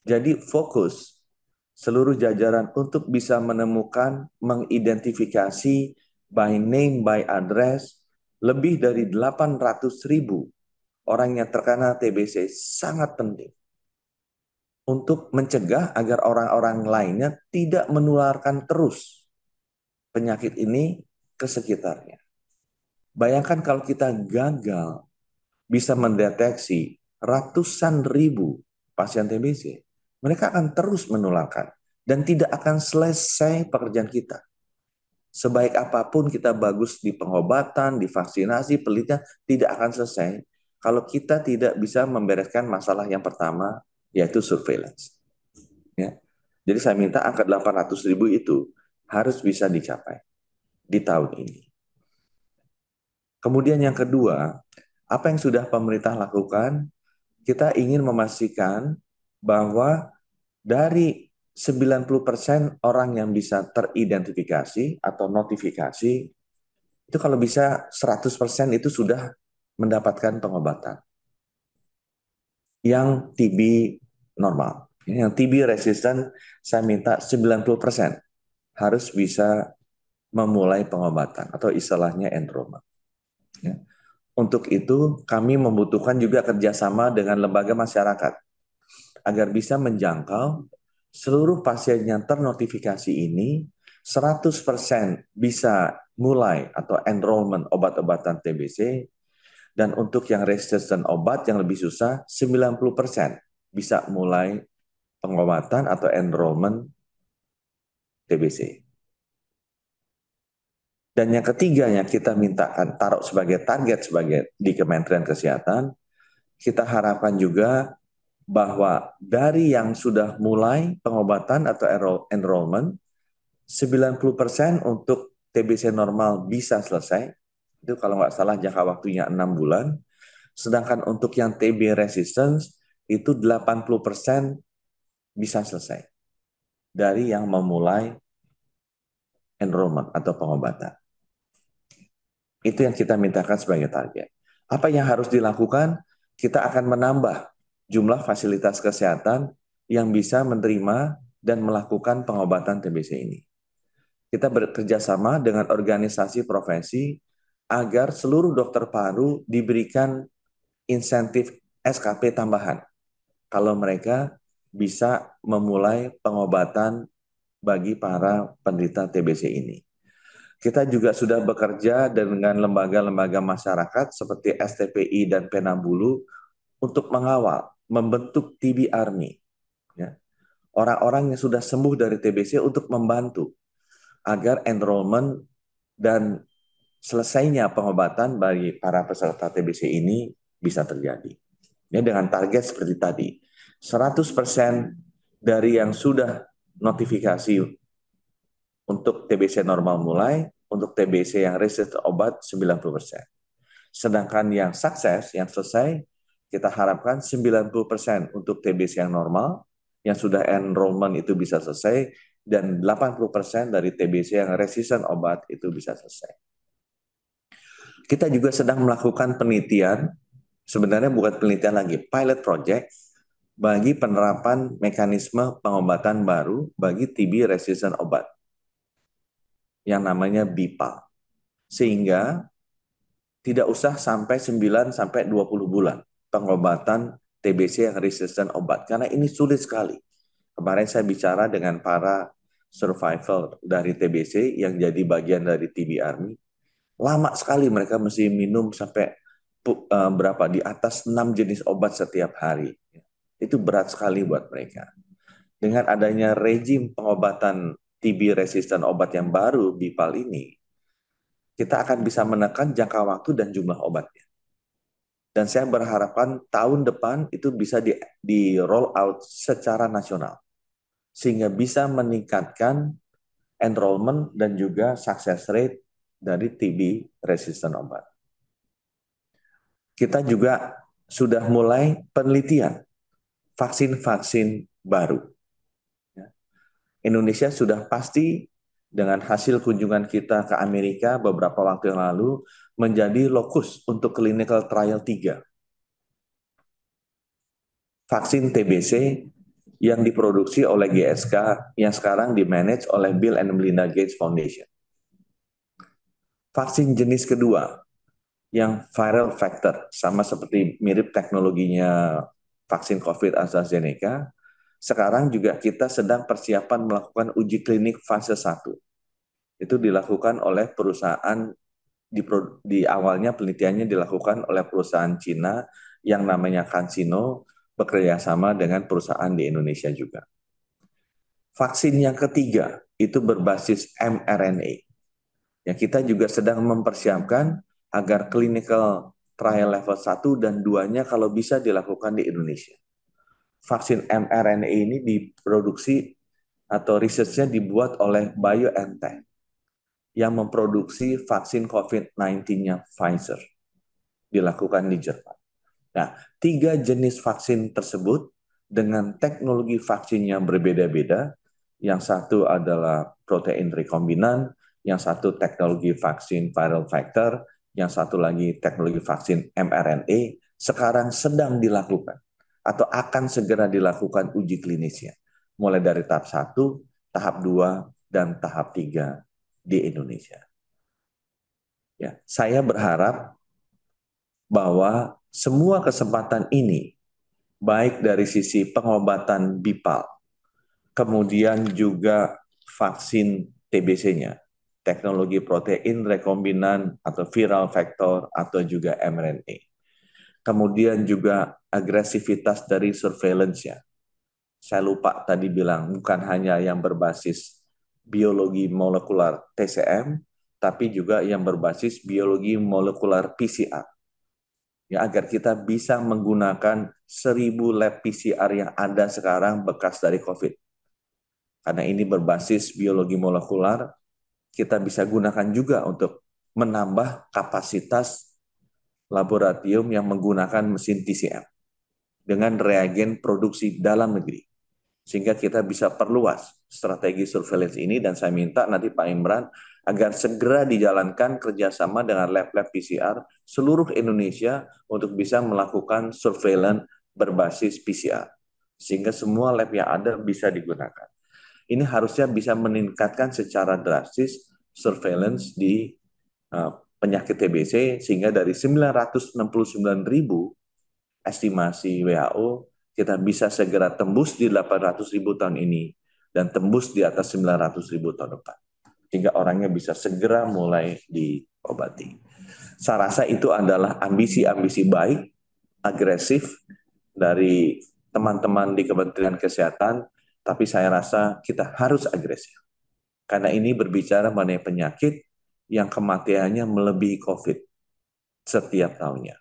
Speaker 10: Jadi fokus seluruh jajaran untuk bisa menemukan, mengidentifikasi by name, by address, lebih dari 800.000 orang yang terkena TBC sangat penting untuk mencegah agar orang-orang lainnya tidak menularkan terus penyakit ini ke sekitarnya. Bayangkan kalau kita gagal bisa mendeteksi ratusan ribu pasien TBC, mereka akan terus menularkan dan tidak akan selesai pekerjaan kita. Sebaik apapun kita bagus di pengobatan, di vaksinasi, penelitian, tidak akan selesai kalau kita tidak bisa membereskan masalah yang pertama, yaitu surveillance. Ya. Jadi saya minta angka 800.000 itu harus bisa dicapai di tahun ini. Kemudian yang kedua, apa yang sudah pemerintah lakukan, kita ingin memastikan bahwa dari 90% orang yang bisa teridentifikasi atau notifikasi, itu kalau bisa 100% itu sudah mendapatkan pengobatan. Yang TB normal. Yang TB resisten, saya minta 90% harus bisa memulai pengobatan atau istilahnya enrollment. Ya. Untuk itu, kami membutuhkan juga kerjasama dengan lembaga masyarakat agar bisa menjangkau seluruh pasien yang ternotifikasi ini 100% bisa mulai atau enrollment obat-obatan TBC, dan untuk yang resisten obat yang lebih susah 90% bisa mulai pengobatan atau enrollment TBC. Dan yang ketiga yang kita mintakan taruh sebagai target di Kementerian Kesehatan, kita harapkan juga bahwa dari yang sudah mulai pengobatan atau enrollment, 90% untuk TBC normal bisa selesai. Itu kalau nggak salah jangka waktunya 6 bulan. Sedangkan untuk yang TB resistance itu 80% bisa selesai dari yang memulai enrollment atau pengobatan. Itu yang kita mintakan sebagai target. Apa yang harus dilakukan? Kita akan menambah jumlah fasilitas kesehatan yang bisa menerima dan melakukan pengobatan TBC ini. Kita bekerja sama dengan organisasi profesi agar seluruh dokter paru diberikan insentif SKP tambahan kalau mereka bisa memulai pengobatan bagi para penderita TBC ini. Kita juga sudah bekerja dengan lembaga-lembaga masyarakat seperti STPI dan Penambulu untuk mengawal, membentuk TB Army. Ya. Orang-orang yang sudah sembuh dari TBC untuk membantu agar enrollment dan selesainya pengobatan bagi para peserta TBC ini bisa terjadi. Ya, dengan target seperti tadi, 100% dari yang sudah notifikasi untuk TBC normal mulai, untuk TBC yang resisten obat 90%. Sedangkan yang sukses, yang selesai, kita harapkan 90% untuk TBC yang normal, yang sudah enrollment itu bisa selesai, dan 80% dari TBC yang resisten obat itu bisa selesai. Kita juga sedang melakukan penelitian, sebenarnya bukan penelitian lagi, pilot project, bagi penerapan mekanisme pengobatan baru bagi TB resisten obat yang namanya BIPAL. Sehingga tidak usah sampai 9 sampai 20 bulan pengobatan TBC yang resisten obat karena ini sulit sekali. Kemarin saya bicara dengan para survivor dari TBC yang jadi bagian dari TB Army. Lama sekali mereka mesti minum sampai berapa di atas 6 jenis obat setiap hari. Itu berat sekali buat mereka. Dengan adanya rejim pengobatan TB resisten obat yang baru, BIPAL ini, kita akan bisa menekan jangka waktu dan jumlah obatnya. Dan saya berharapan tahun depan itu bisa di roll out secara nasional. Sehingga bisa meningkatkan enrollment dan juga success rate dari TB resisten obat. Kita juga sudah mulai penelitian vaksin-vaksin baru. Indonesia sudah pasti dengan hasil kunjungan kita ke Amerika beberapa waktu yang lalu menjadi lokus untuk clinical trial 3. Vaksin TBC yang diproduksi oleh GSK yang sekarang dimanage oleh Bill and Melinda Gates Foundation. Vaksin jenis kedua yang viral vector, sama seperti mirip teknologinya vaksin COVID AstraZeneca, sekarang juga kita sedang persiapan melakukan uji klinik fase 1. Itu dilakukan oleh perusahaan, di awalnya penelitiannya dilakukan oleh perusahaan Cina yang namanya CanSino, bekerja sama dengan perusahaan di Indonesia juga. Vaksin yang ketiga itu berbasis mRNA. Ya, kita juga sedang mempersiapkan agar clinical trial level 1 dan 2-nya kalau bisa dilakukan di Indonesia. Vaksin mRNA ini diproduksi atau risetnya dibuat oleh BioNTech yang memproduksi vaksin COVID-19-nya Pfizer, dilakukan di Jerman. Nah, 3 jenis vaksin tersebut dengan teknologi vaksin yang berbeda-beda, yang satu adalah protein rekombinan, yang satu teknologi vaksin viral vector, yang satu lagi teknologi vaksin mRNA, sekarang sedang dilakukan atau akan segera dilakukan uji klinisnya, mulai dari tahap 1, tahap 2, dan tahap 3 di Indonesia. Ya, saya berharap bahwa semua kesempatan ini, baik dari sisi pengobatan BIPAL, kemudian juga vaksin TBC-nya, teknologi protein rekombinan atau viral vector, atau juga mRNA. Kemudian juga agresivitas dari surveillance-nya. Saya lupa tadi bilang, bukan hanya yang berbasis biologi molekular TCM, tapi juga yang berbasis biologi molekular PCR. Ya, agar kita bisa menggunakan 1000 lab PCR yang ada sekarang bekas dari COVID. Karena ini berbasis biologi molekular, kita bisa gunakan juga untuk menambah kapasitas laboratorium yang menggunakan mesin TCM dengan reagen produksi dalam negeri. Sehingga kita bisa perluas strategi surveillance ini, dan saya minta nanti Pak Imran agar segera dijalankan kerjasama dengan lab-lab PCR seluruh Indonesia untuk bisa melakukan surveillance berbasis PCR. Sehingga semua lab yang ada bisa digunakan. Ini harusnya bisa meningkatkan secara drastis surveillance di penyakit TBC, sehingga dari 969.000 estimasi WHO, kita bisa segera tembus di 800.000 tahun ini dan tembus di atas 900.000 tahun depan. Sehingga orangnya bisa segera mulai diobati. Saya rasa itu adalah ambisi-ambisi baik, agresif dari teman-teman di Kementerian Kesehatan, tapi saya rasa kita harus agresif. Karena ini berbicara mengenai penyakit yang kematiannya melebihi COVID setiap tahunnya.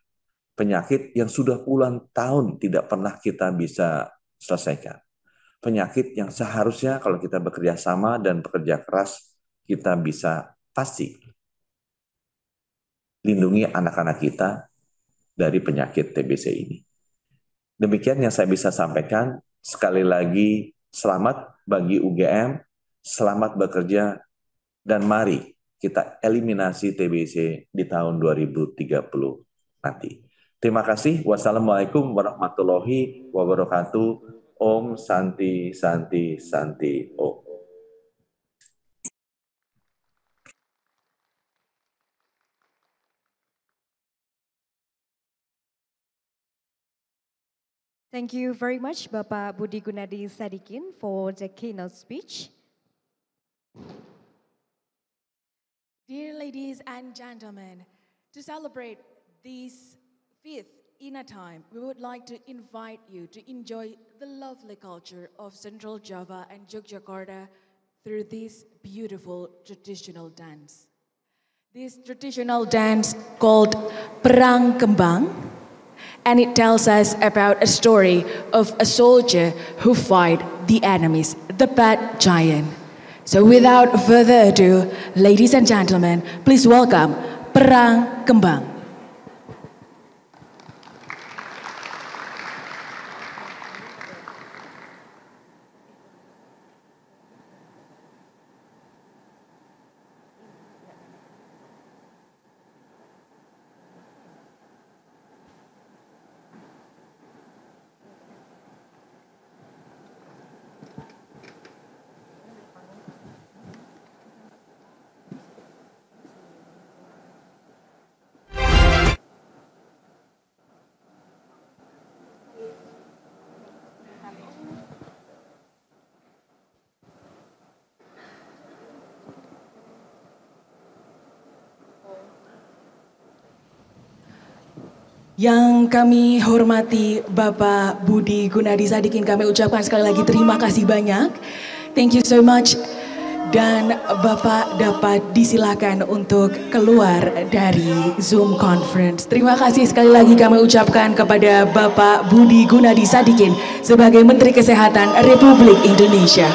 Speaker 10: Penyakit yang sudah puluhan tahun tidak pernah kita bisa selesaikan. Penyakit yang seharusnya kalau kita bekerja sama dan bekerja keras, kita bisa pasti lindungi anak-anak kita dari penyakit TBC ini. Demikian yang saya bisa sampaikan. Sekali lagi, selamat bagi UGM, selamat bekerja, dan mari kita eliminasi TBC di tahun 2030 nanti. Terima kasih. Wassalamualaikum warahmatullahi wabarakatuh. Om Santi Santi Santi Om.
Speaker 4: Thank you very much, Bapak Budi Gunadi Sadikin, for the keynote speech.
Speaker 5: Dear ladies and gentlemen, to celebrate this 5th INA Time, we would like to invite you to enjoy the lovely culture of Central Java and Yogyakarta through this beautiful traditional dance. This traditional dance called Perang Kembang, and it tells us about a story of a soldier who fight the enemies, the bad giant. So without further ado, ladies and gentlemen, please welcome Perang Kembang. Yang kami hormati Bapak Budi Gunadi Sadikin, kami ucapkan sekali lagi terima kasih banyak. Thank you so much. Dan Bapak dapat disilakan untuk keluar dari Zoom conference. Terima kasih sekali lagi kami ucapkan kepada Bapak Budi Gunadi Sadikin sebagai Menteri Kesehatan Republik Indonesia.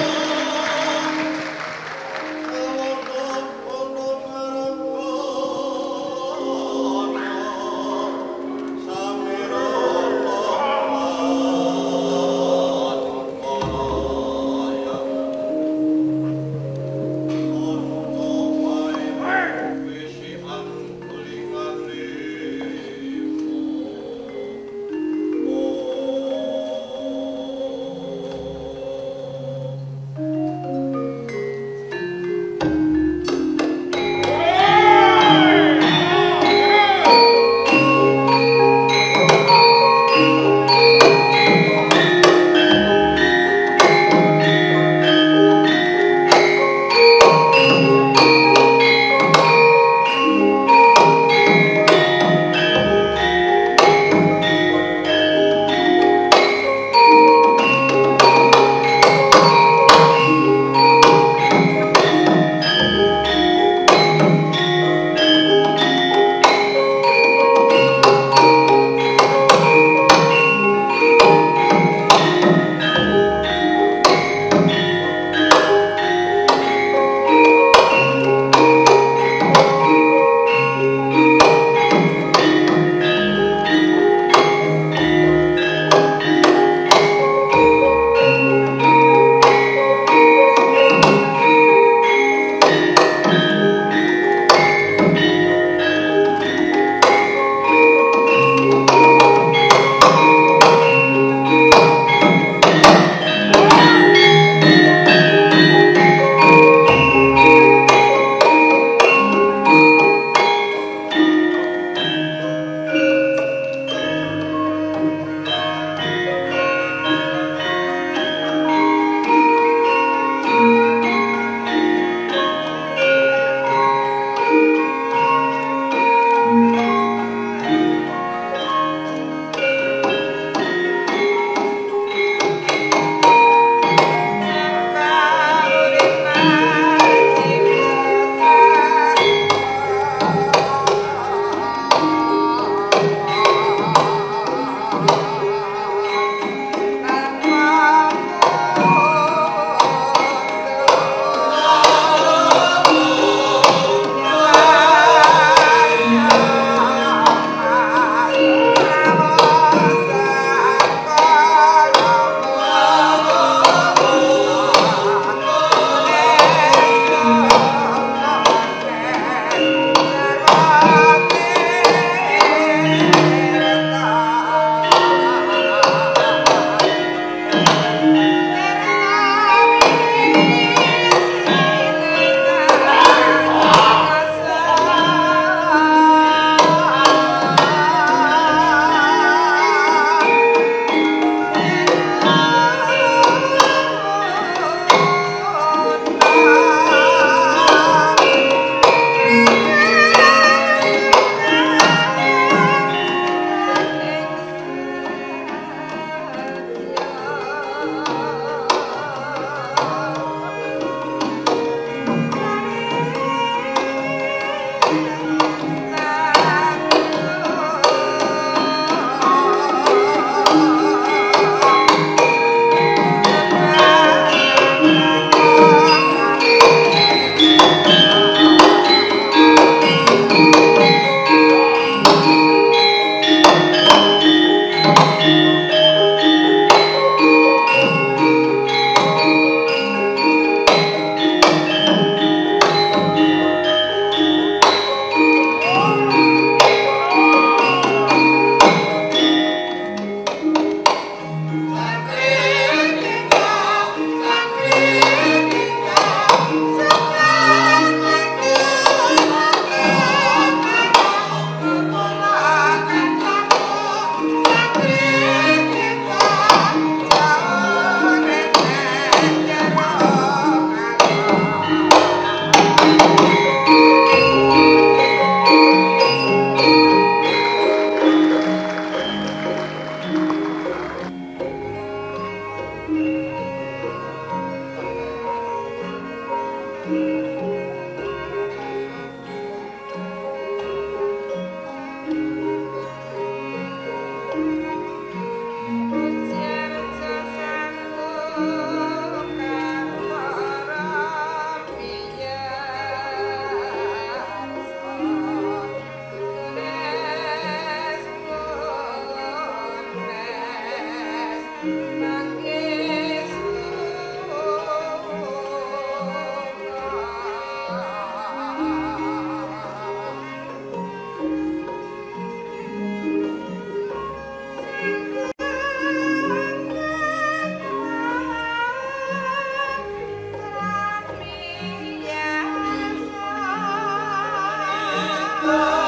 Speaker 11: Thank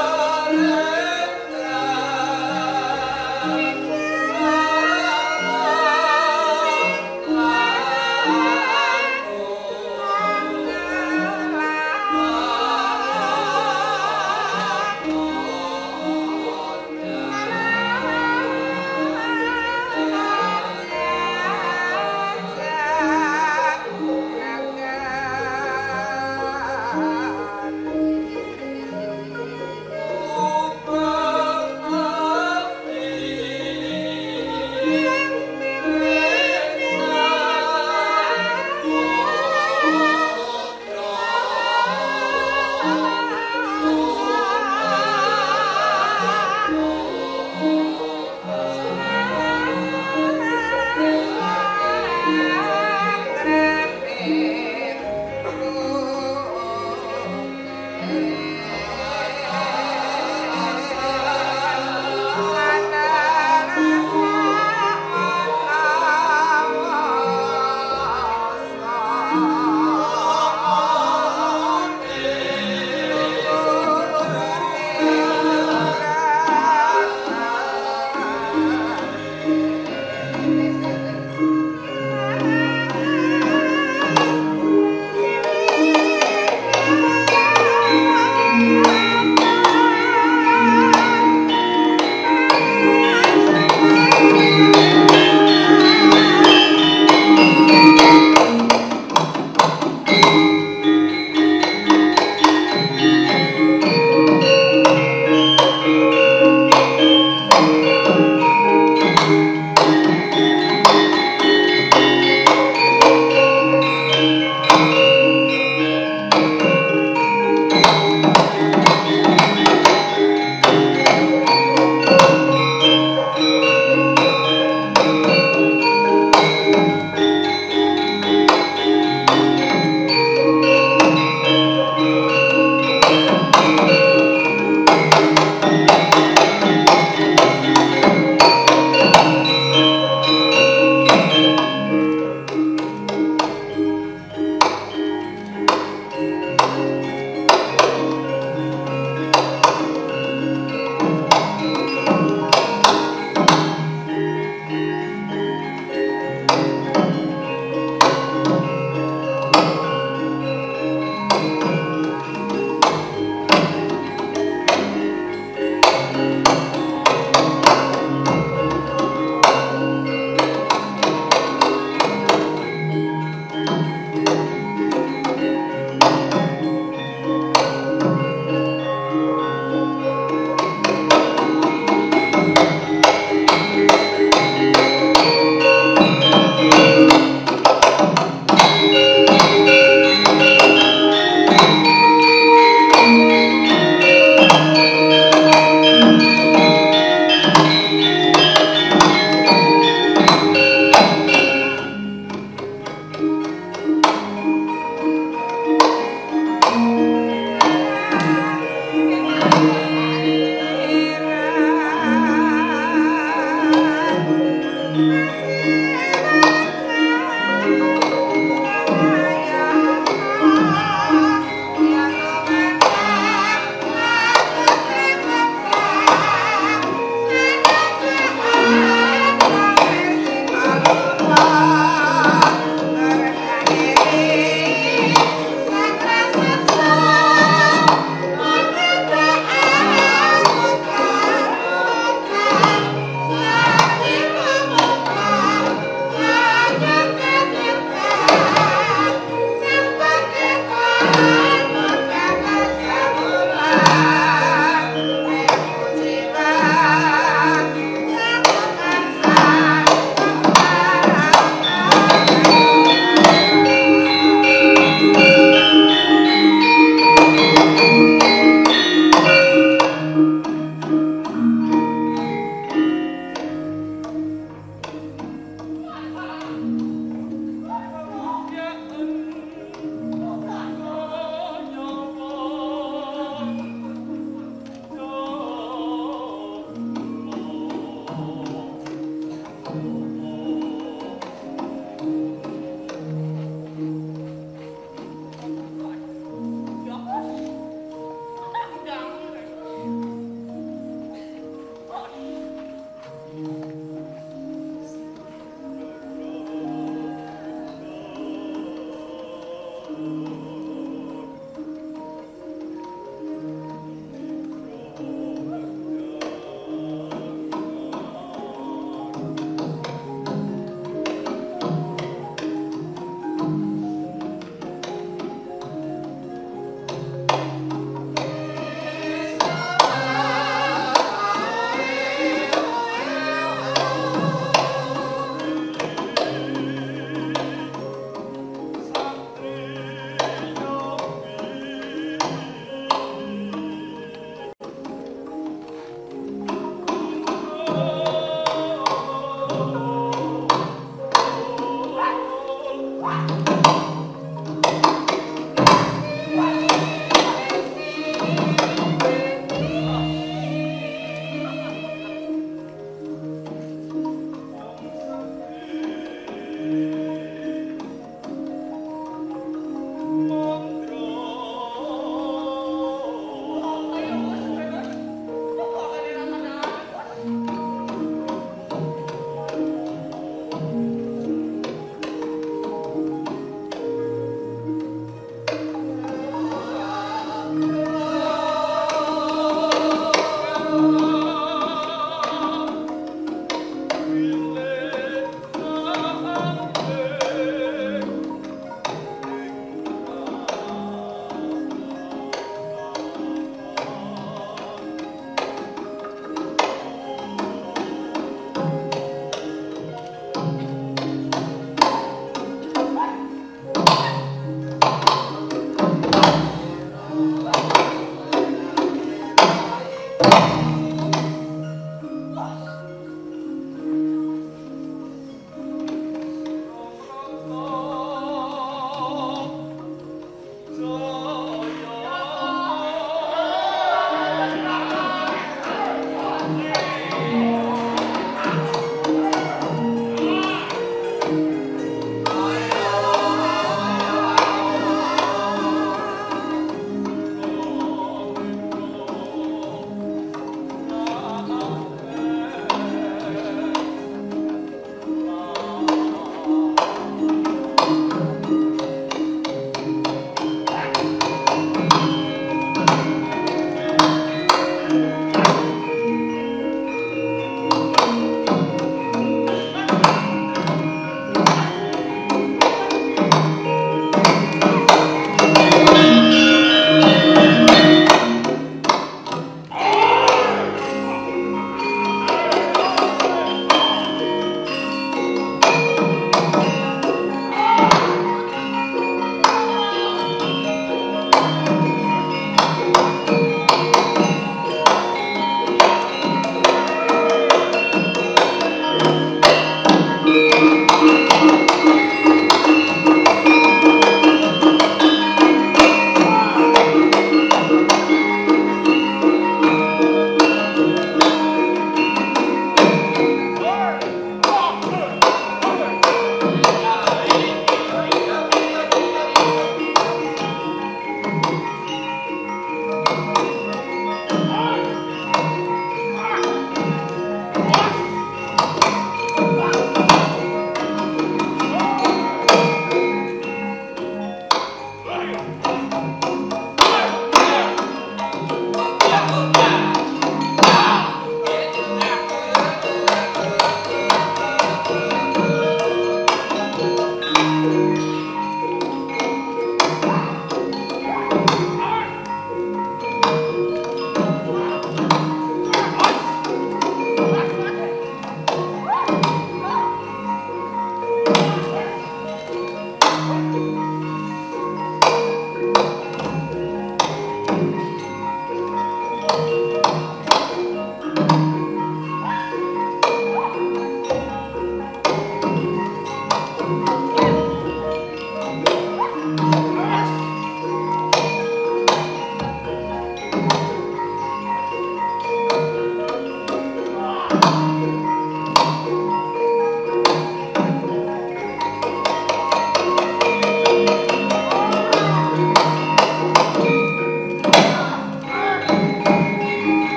Speaker 11: you.